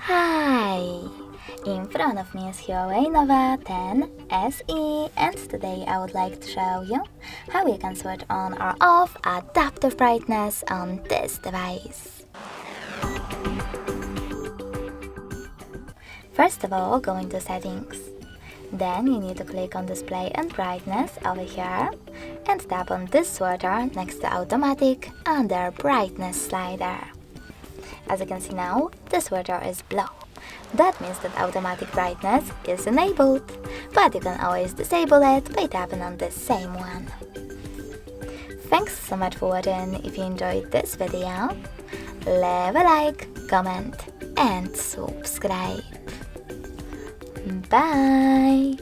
Hi! In front of me is HUAWEI Nova 10 SE, and today I would like to show you how you can switch on or off adaptive brightness on this device. First of all, go into settings. Then you need to click on display and brightness over here and tap on this switcher next to automatic under brightness slider. As you can see now, the switcher is blue. That means that automatic brightness is enabled, but you can always disable it by tapping on this same one. Thanks so much for watching. If you enjoyed this video, leave a like, comment and subscribe. Bye!